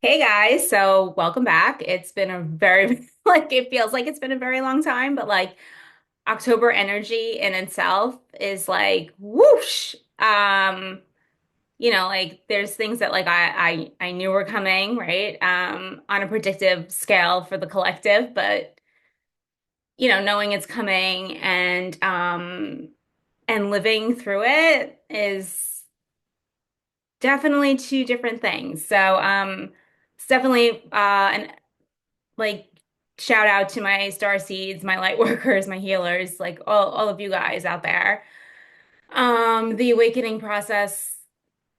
Hey guys, so welcome back. It's been a very, like, it feels like it's been a very long time, but like October energy in itself is like whoosh. Like there's things that like I knew were coming, right? On a predictive scale for the collective, but knowing it's coming and living through it is definitely two different things. So it's definitely an like shout out to my star seeds, my light workers, my healers, like all of you guys out there. The awakening process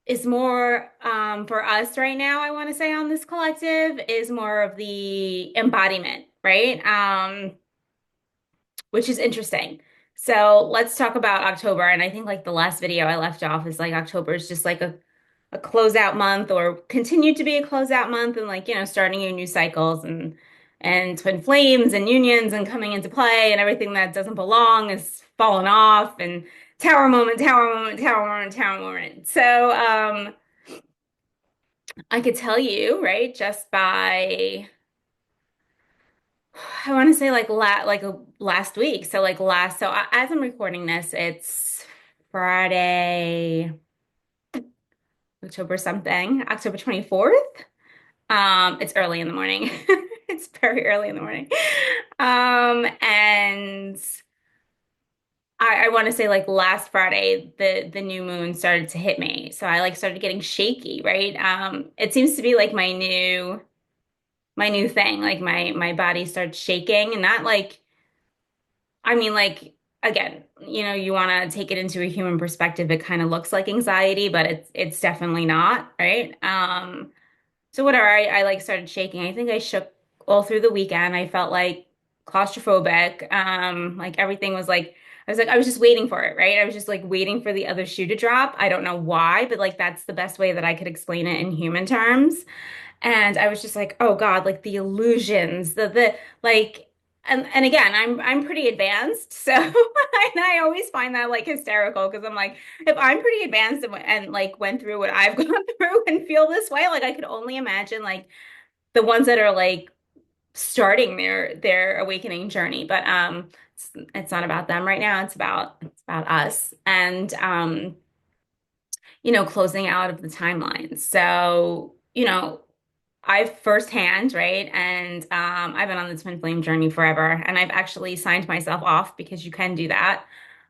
is more for us right now, I want to say on this collective is more of the embodiment, right? Which is interesting. So let's talk about October. And I think like the last video I left off is like October is just like a closeout month or continue to be a closeout month and like, starting your new cycles and twin flames and unions and coming into play and everything that doesn't belong is falling off and tower moment, tower moment, tower moment, tower moment. So I could tell you, right, just by I want to say like last week. So like as I'm recording this, it's Friday, October something, October 24th. It's early in the morning. It's very early in the morning. And I want to say like last Friday, the new moon started to hit me. So I like started getting shaky, right? It seems to be like my new thing. Like my body starts shaking and not like I mean, like, again, you want to take it into a human perspective. It kind of looks like anxiety, but it's definitely not, right? So whatever, I like started shaking. I think I shook all through the weekend. I felt like claustrophobic. Like everything was like I was just waiting for it, right? I was just like waiting for the other shoe to drop. I don't know why, but like that's the best way that I could explain it in human terms. And I was just like, oh God, like the illusions, the like and again, I'm pretty advanced, so and I always find that like hysterical because I'm like, if I'm pretty advanced and like went through what I've gone through and feel this way, like I could only imagine like the ones that are like starting their awakening journey. But it's not about them right now. It's about us and closing out of the timeline. So, I've firsthand, right? And I've been on the twin flame journey forever, and I've actually signed myself off because you can do that.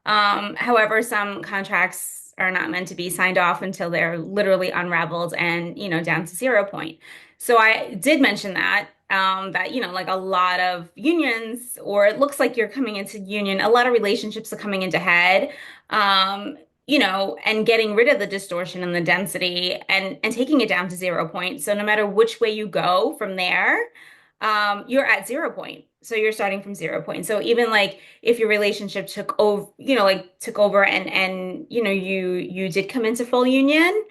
However, some contracts are not meant to be signed off until they're literally unraveled and, down to 0 point. So I did mention that, like a lot of unions, or it looks like you're coming into union, a lot of relationships are coming into head. Um, and getting rid of the distortion and the density and taking it down to 0 point. So no matter which way you go from there, you're at 0 point. So you're starting from 0 point. So even like if your relationship took over, took over and you did come into full union,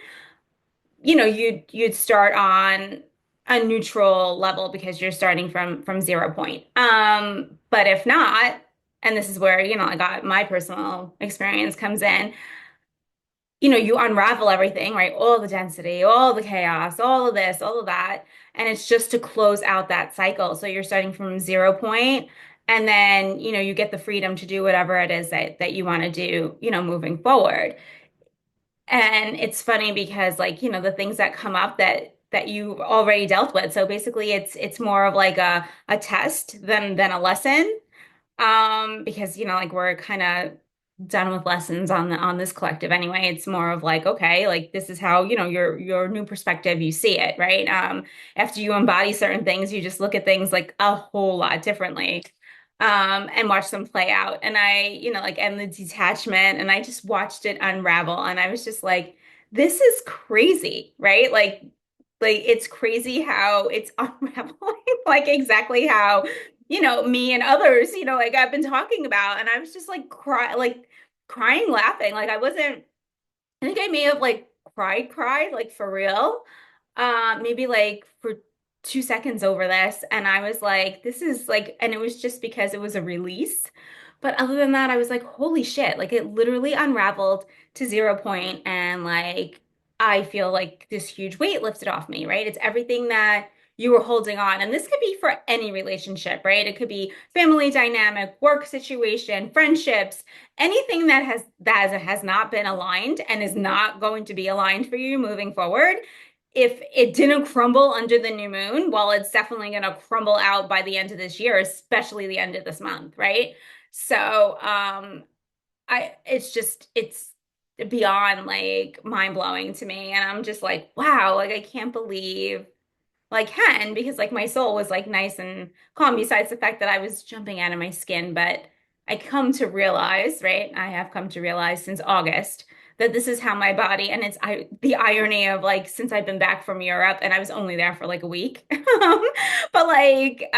you'd start on a neutral level because you're starting from 0 point. But if not, and this is where, I got my personal experience comes in, you unravel everything, right? All the density, all the chaos, all of this, all of that. And it's just to close out that cycle. So you're starting from 0 point, and then, you get the freedom to do whatever it is that you want to do, moving forward. And it's funny because like, the things that come up that you already dealt with. So basically it's more of like a test than a lesson. Because like we're kind of done with lessons on this collective anyway. It's more of like, okay, like this is how, your new perspective, you see it, right? After you embody certain things, you just look at things like a whole lot differently. And watch them play out. And like and the detachment, and I just watched it unravel. And I was just like, this is crazy, right? Like it's crazy how it's unraveling, like exactly how me and others, like I've been talking about. And I was just like crying, laughing. Like I think I may have like cried, like for real. Maybe like for 2 seconds over this. And I was like, this is like, and it was just because it was a release. But other than that, I was like, holy shit, like it literally unraveled to 0 point. And like, I feel like this huge weight lifted off me, right? It's everything that you were holding on. And this could be for any relationship, right? It could be family dynamic, work situation, friendships, anything that has not been aligned and is not going to be aligned for you moving forward. If it didn't crumble under the new moon, well, it's definitely going to crumble out by the end of this year, especially the end of this month, right? So, it's beyond like mind blowing to me. And I'm just like, wow, like I can't believe like Hen, because like my soul was like nice and calm, besides the fact that I was jumping out of my skin. But I come to realize, right? I have come to realize since August that this is how my body, and the irony of like since I've been back from Europe and I was only there for like a week. But like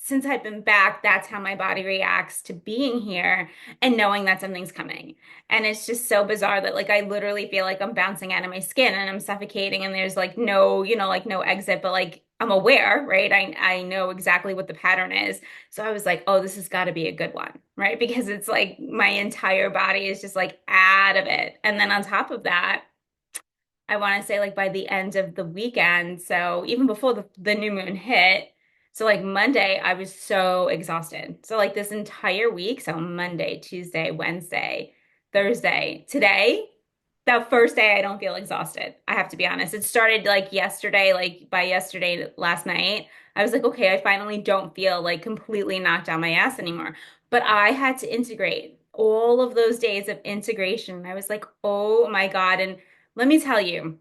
since I've been back, that's how my body reacts to being here and knowing that something's coming. And it's just so bizarre that like I literally feel like I'm bouncing out of my skin and I'm suffocating and there's like no, like no exit, but like I'm aware, right? I know exactly what the pattern is. So I was like, oh, this has got to be a good one, right? Because it's like my entire body is just like out of it. And then on top of that, I want to say like by the end of the weekend, so even before the new moon hit, so like Monday, I was so exhausted. So like this entire week, so Monday, Tuesday, Wednesday, Thursday, today, the first day I don't feel exhausted. I have to be honest. It started like yesterday, like by yesterday, last night, I was like, okay, I finally don't feel like completely knocked on my ass anymore. But I had to integrate all of those days of integration. I was like, oh my God. And let me tell you,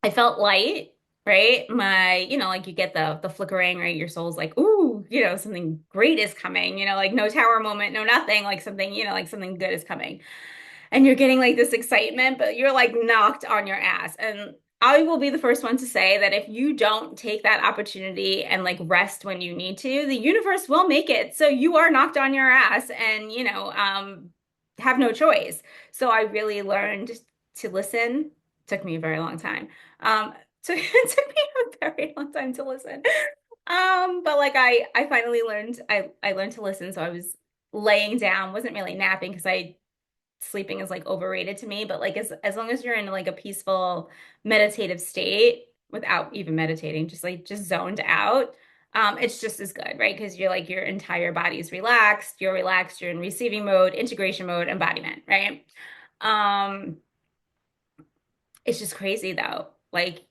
I felt light, right? Like you get the flickering, right? Your soul's like, ooh, something great is coming, like no tower moment, no nothing, like something, like something good is coming. And you're getting like this excitement, but you're like knocked on your ass. And I will be the first one to say that if you don't take that opportunity and like rest when you need to, the universe will make it. So you are knocked on your ass and, have no choice. So I really learned to listen. Took me a very long time. It took me a very long time to listen. But like I finally learned, I learned to listen. So I was laying down, wasn't really napping because I sleeping is like overrated to me, but like as long as you're in like a peaceful meditative state without even meditating, just like just zoned out, it's just as good, right? Because you're like your entire body is relaxed, you're in receiving mode, integration mode, embodiment, right? Um, it's just crazy though. Like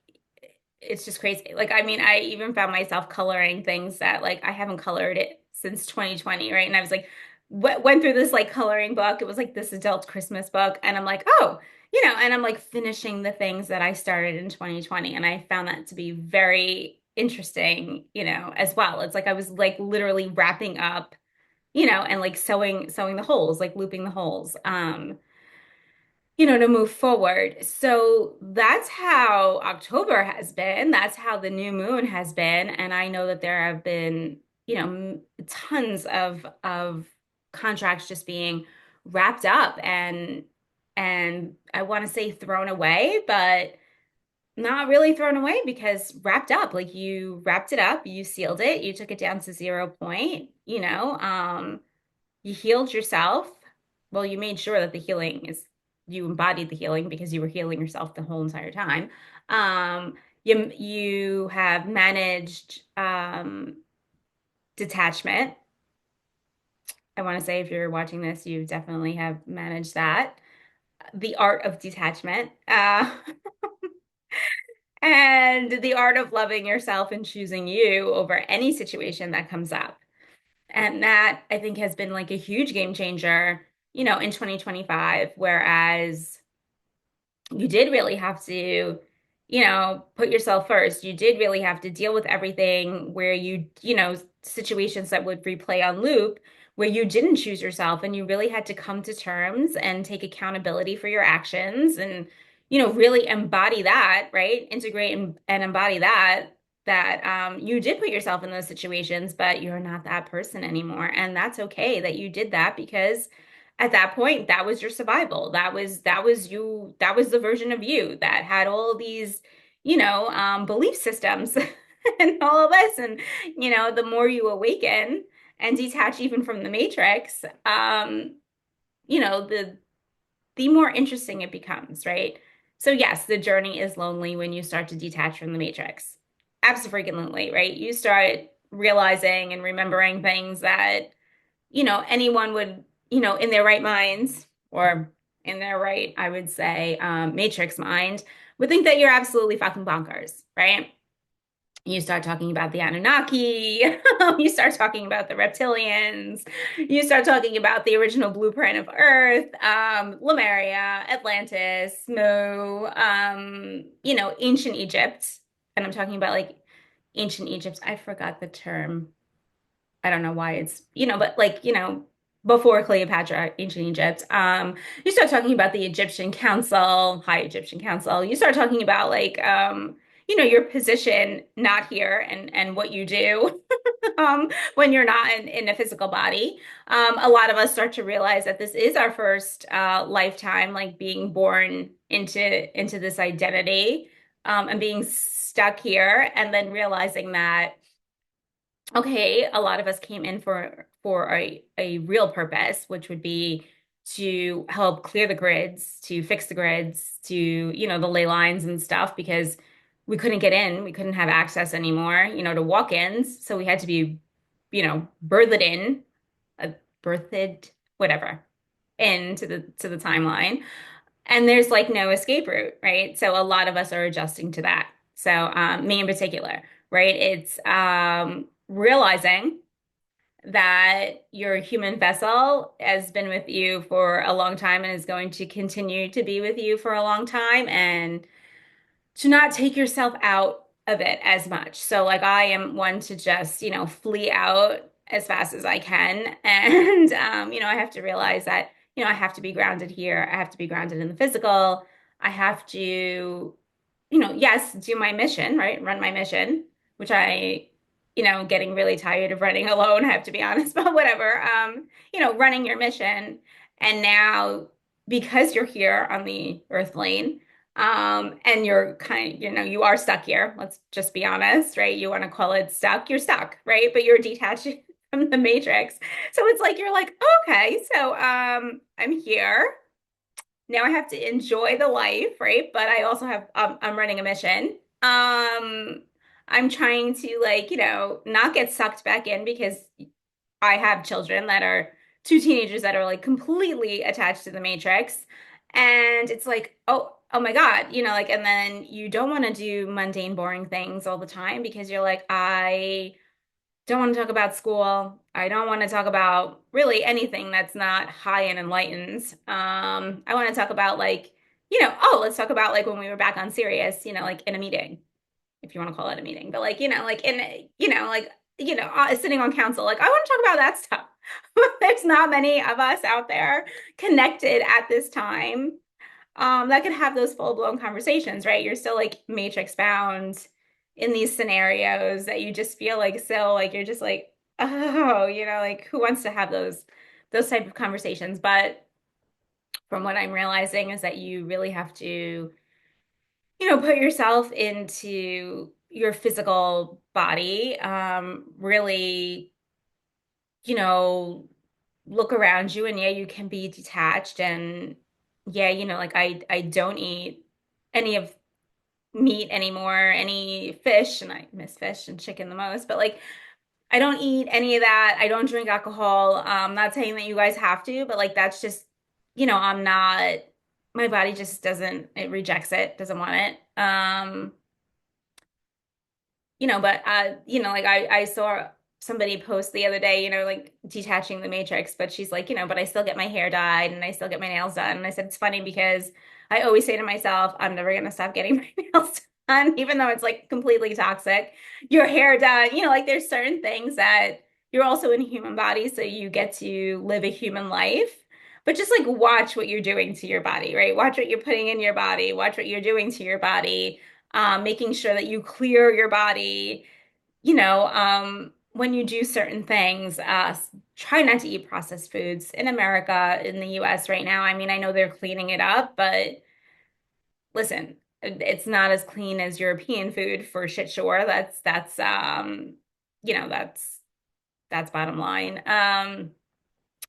it's just crazy. Like, I mean, I even found myself coloring things that like I haven't colored it since 2020, right? And I was like, went through this like coloring book. It was like this adult Christmas book. And I'm like, oh, and I'm like finishing the things that I started in 2020. And I found that to be very interesting, as well. It's like I was like literally wrapping up, and like sewing the holes, like looping the holes. To move forward. So that's how October has been. That's how the new moon has been. And I know that there have been, tons of contracts just being wrapped up and I want to say thrown away, but not really thrown away because wrapped up. Like you wrapped it up, you sealed it, you took it down to 0 point, you healed yourself. Well, you made sure that you embodied the healing because you were healing yourself the whole entire time. You have managed detachment. I want to say if you're watching this, you definitely have managed that. The art of detachment, and the art of loving yourself and choosing you over any situation that comes up. And that I think has been like a huge game changer, in 2025, whereas you did really have to, put yourself first. You did really have to deal with everything where situations that would replay on loop where you didn't choose yourself and you really had to come to terms and take accountability for your actions and, really embody that, right? Integrate and embody that you did put yourself in those situations, but you're not that person anymore. And that's okay that you did that because at that point, that was your survival. That was you, that was the version of you that had all these, belief systems and all of this. And, the more you awaken and detach even from the matrix, the more interesting it becomes, right? So yes, the journey is lonely when you start to detach from the matrix. Absolutely, right? You start realizing and remembering things that, anyone would, in their right minds or in their right, I would say, matrix mind would think that you're absolutely fucking bonkers, right? You start talking about the Anunnaki, you start talking about the reptilians, you start talking about the original blueprint of Earth, Lemuria, Atlantis, Mu, ancient Egypt. And I'm talking about like ancient Egypt. I forgot the term. I don't know why it's, but like, before Cleopatra, ancient Egypt. You start talking about the Egyptian Council, High Egyptian Council. You start talking about like, your position not here and what you do when you're not in a physical body. A lot of us start to realize that this is our first lifetime, like being born into this identity and being stuck here, and then realizing that okay, a lot of us came in for a real purpose, which would be to help clear the grids, to fix the grids, to, the ley lines and stuff, because we couldn't get in, we couldn't have access anymore, to walk-ins. So we had to be, birthed in, uh, birthed, whatever, into the timeline. And there's like no escape route, right? So a lot of us are adjusting to that. So me in particular, right? It's realizing that your human vessel has been with you for a long time and is going to continue to be with you for a long time, and to not take yourself out of it as much. So like I am one to just, flee out as fast as I can. And I have to realize that, I have to be grounded here. I have to be grounded in the physical. I have to, yes, do my mission, right? Run my mission, which I, getting really tired of running alone, I have to be honest, but whatever. Running your mission. And now because you're here on the earth plane, and you're kind, you are stuck here. Let's just be honest, right? You want to call it stuck, you're stuck, right? But you're detached from the matrix. So it's like you're like, okay, so I'm here. Now I have to enjoy the life, right? But I also have I'm running a mission. I'm trying to like, not get sucked back in because I have children that are two teenagers that are like completely attached to the Matrix. And it's like, oh my God, like, and then you don't want to do mundane, boring things all the time because you're like, I don't want to talk about school. I don't want to talk about really anything that's not high and enlightened. I want to talk about like, let's talk about like when we were back on Sirius, like in a meeting, if you want to call it a meeting, but like, like in, like, sitting on council, like I want to talk about that stuff. There's not many of us out there connected at this time that could have those full-blown conversations, right? You're still like matrix bound in these scenarios that you just feel like so like you're just like, oh, like who wants to have those type of conversations? But from what I'm realizing is that you really have to, put yourself into your physical body, really, you know, look around you, and yeah, you can be detached, and yeah, like I don't eat any of meat anymore, any fish, and I miss fish and chicken the most, but like I don't eat any of that. I don't drink alcohol. Not saying that you guys have to, but like that's just, I'm not, my body just doesn't, it rejects it, doesn't want it. But like I saw somebody post the other day, like detaching the matrix, but she's like, but I still get my hair dyed and I still get my nails done. And I said it's funny because I always say to myself, I'm never gonna stop getting my nails done, even though it's like completely toxic. Your hair done, like there's certain things that you're also in a human body, so you get to live a human life. But just like watch what you're doing to your body, right? Watch what you're putting in your body, watch what you're doing to your body, making sure that you clear your body, when you do certain things, try not to eat processed foods in America, in the US right now. I mean, I know they're cleaning it up, but listen, it's not as clean as European food for shit sure. You know, that's bottom line.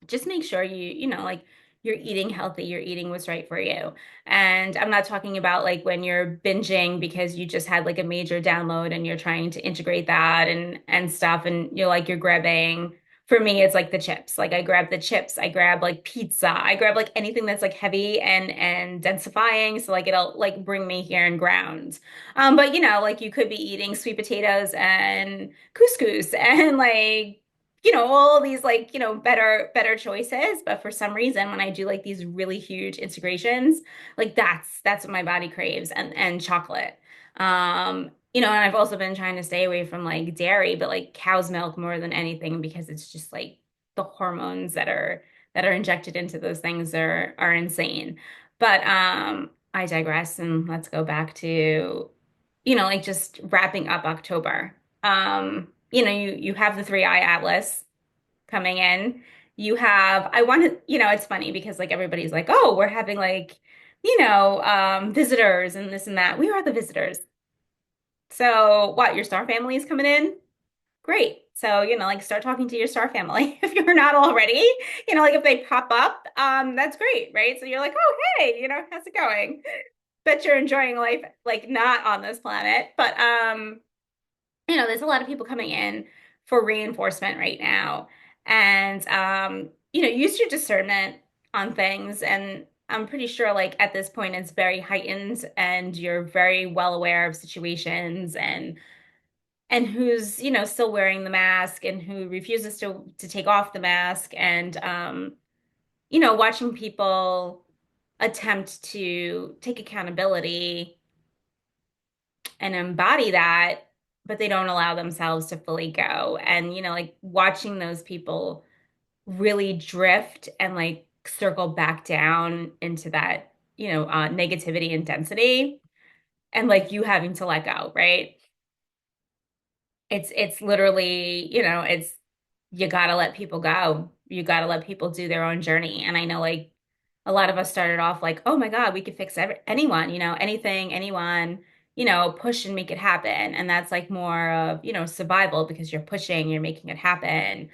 Just make sure like you're eating healthy, you're eating what's right for you. And I'm not talking about like when you're binging because you just had like a major download and you're trying to integrate that and stuff and you're like you're grabbing for me it's like the chips. Like I grab the chips, I grab like pizza, I grab like anything that's like heavy and densifying so like it'll like bring me here and ground. But you know, like you could be eating sweet potatoes and couscous and like all these like better choices, but for some reason when I do like these really huge integrations, like that's what my body craves, and chocolate. And I've also been trying to stay away from like dairy, but like cow's milk more than anything because it's just like the hormones that are injected into those things are insane. But I digress, and let's go back to like just wrapping up October. You have the Three Eye Atlas coming in. You have, I want to, it's funny because like everybody's like, oh, we're having like, visitors and this and that. We are the visitors. So what, your star family is coming in? Great. So, like start talking to your star family if you're not already. Like if they pop up, that's great, right? So you're like, oh, hey, how's it going? Bet you're enjoying life like not on this planet. But there's a lot of people coming in for reinforcement right now. And use your discernment on things. And I'm pretty sure like at this point it's very heightened and you're very well aware of situations and who's, still wearing the mask and who refuses to take off the mask and watching people attempt to take accountability and embody that, but they don't allow themselves to fully go. And, like watching those people really drift and like circle back down into that, negativity and density, and like you having to let go, right? It's literally, it's you gotta let people go. You gotta let people do their own journey. And I know like a lot of us started off like, oh my God, we could fix anyone, anything, anyone, push and make it happen. And that's like more of, survival because you're pushing, you're making it happen.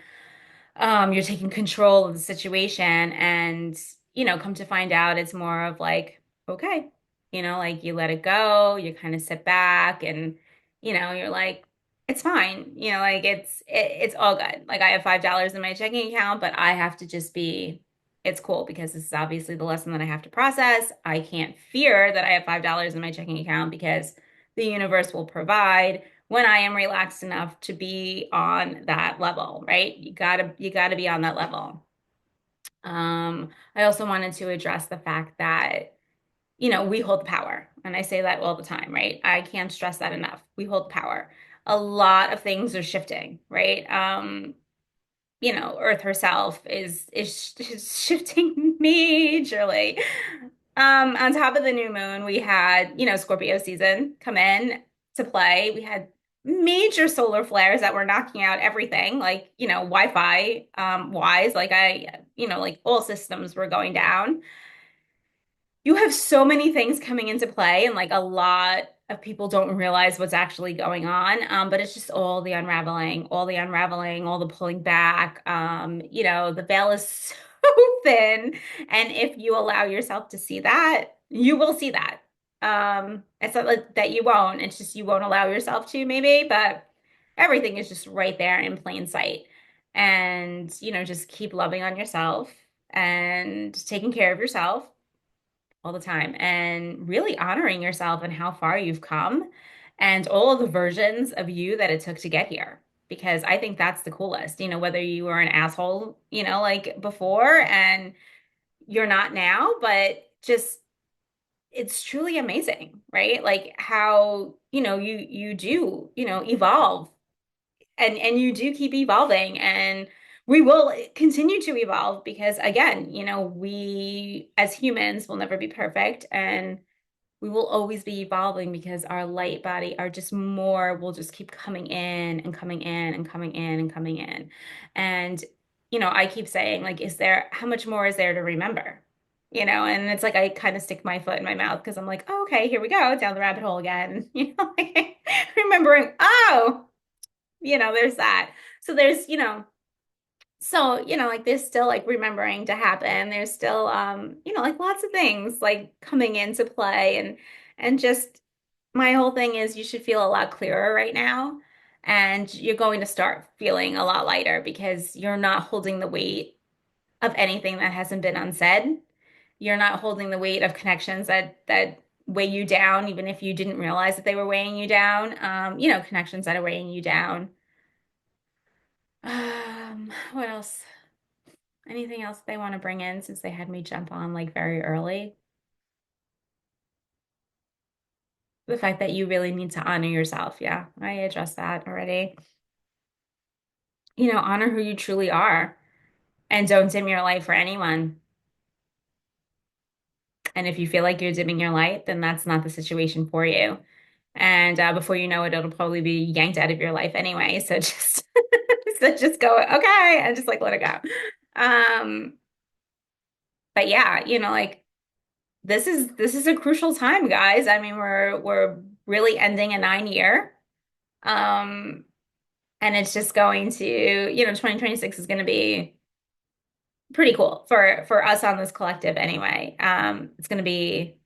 You're taking control of the situation and, come to find out it's more of like, okay, like you let it go, you kind of sit back and, you're like, it's fine. Like it's all good. Like I have $5 in my checking account, but I have to just be, it's cool because this is obviously the lesson that I have to process. I can't fear that I have $5 in my checking account because the universe will provide when I am relaxed enough to be on that level, right? You gotta be on that level. I also wanted to address the fact that, we hold the power. And I say that all the time, right? I can't stress that enough. We hold the power. A lot of things are shifting, right? Earth herself is shifting majorly. On top of the new moon, we had, Scorpio season come in to play. We had major solar flares that were knocking out everything, like, Wi-Fi wise, like like all systems were going down. You have so many things coming into play, and like a lot of people don't realize what's actually going on. But it's just all the unraveling, all the pulling back. The veil is so thin, and if you allow yourself to see that, you will see that. It's not like that you won't. It's just you won't allow yourself to, maybe, but everything is just right there in plain sight. And just keep loving on yourself and taking care of yourself all the time and really honoring yourself and how far you've come and all of the versions of you that it took to get here. Because I think that's the coolest, whether you were an asshole, like before and you're not now, but just it's truly amazing, right? Like how, you do, evolve and you do keep evolving and we will continue to evolve because again, we as humans will never be perfect and we will always be evolving because our light body are just more will just keep coming in and coming in and coming in and coming in. And I keep saying like is there how much more is there to remember? And it's like I kind of stick my foot in my mouth because I'm like, oh, okay, here we go down the rabbit hole again. Like, remembering, oh, there's that. So there's, So, like there's still like remembering to happen. There's still like lots of things like coming into play and just my whole thing is you should feel a lot clearer right now. And you're going to start feeling a lot lighter because you're not holding the weight of anything that hasn't been unsaid. You're not holding the weight of connections that weigh you down, even if you didn't realize that they were weighing you down. Connections that are weighing you down. What else? Anything else they want to bring in since they had me jump on like very early? The fact that you really need to honor yourself. Yeah, I addressed that already. Honor who you truly are and don't dim your light for anyone. And if you feel like you're dimming your light, then that's not the situation for you. And before you know it, it'll probably be yanked out of your life anyway. So just so just go, okay, and just like let it go. Um, but yeah, like this is a crucial time, guys. I mean, we're really ending a 9 year. Um, and it's just going to, 2026 is going to be pretty cool for us on this collective anyway. It's gonna be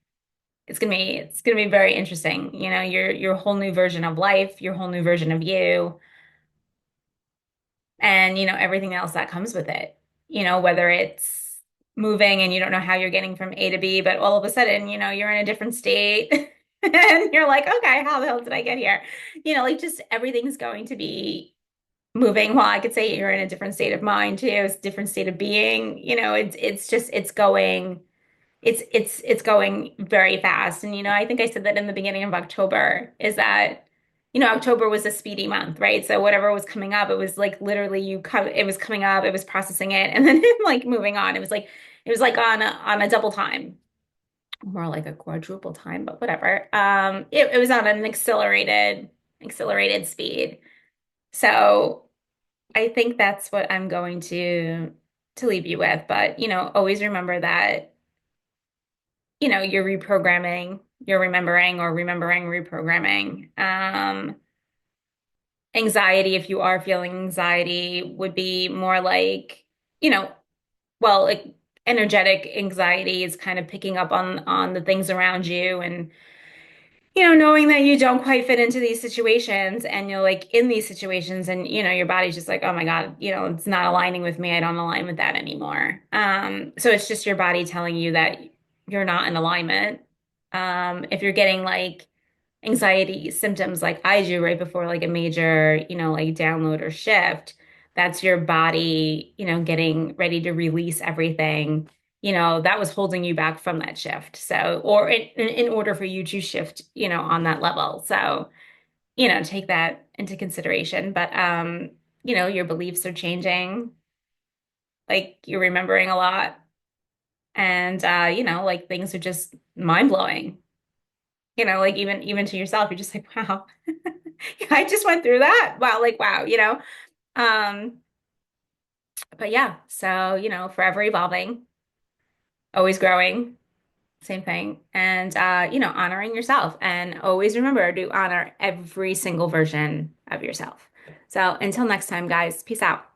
very interesting. Your whole new version of life, your whole new version of you, and everything else that comes with it. Whether it's moving and you don't know how you're getting from A to B, but all of a sudden, you're in a different state and you're like, okay, how the hell did I get here? Like just everything's going to be moving. Well, I could say you're in a different state of mind too, it's a different state of being. It's just it's going very fast. And I think I said that in the beginning of October is that October was a speedy month, right? So whatever was coming up, it was like literally it was coming up, it was processing it, and then like moving on. It was like on a double time, more like a quadruple time, but whatever. It was on an accelerated speed. So I think that's what I'm going to leave you with. But always remember that you're reprogramming, you're remembering or remembering, reprogramming. Anxiety, if you are feeling anxiety, would be more like, you know, well, like energetic anxiety is kind of picking up on the things around you and knowing that you don't quite fit into these situations and you're like in these situations and your body's just like, oh my God, it's not aligning with me. I don't align with that anymore. So it's just your body telling you that you're not in alignment. If you're getting like anxiety symptoms like I do right before like a major, like download or shift, that's your body, getting ready to release everything, that was holding you back from that shift. So, or in order for you to shift, on that level. So, take that into consideration. But, your beliefs are changing, like you're remembering a lot. And, like things are just mind blowing. Like even to yourself, you're just like, wow, I just went through that. Wow, like wow. Um, but yeah, so forever evolving, always growing, same thing. And honoring yourself and always remember to honor every single version of yourself. So until next time, guys, peace out.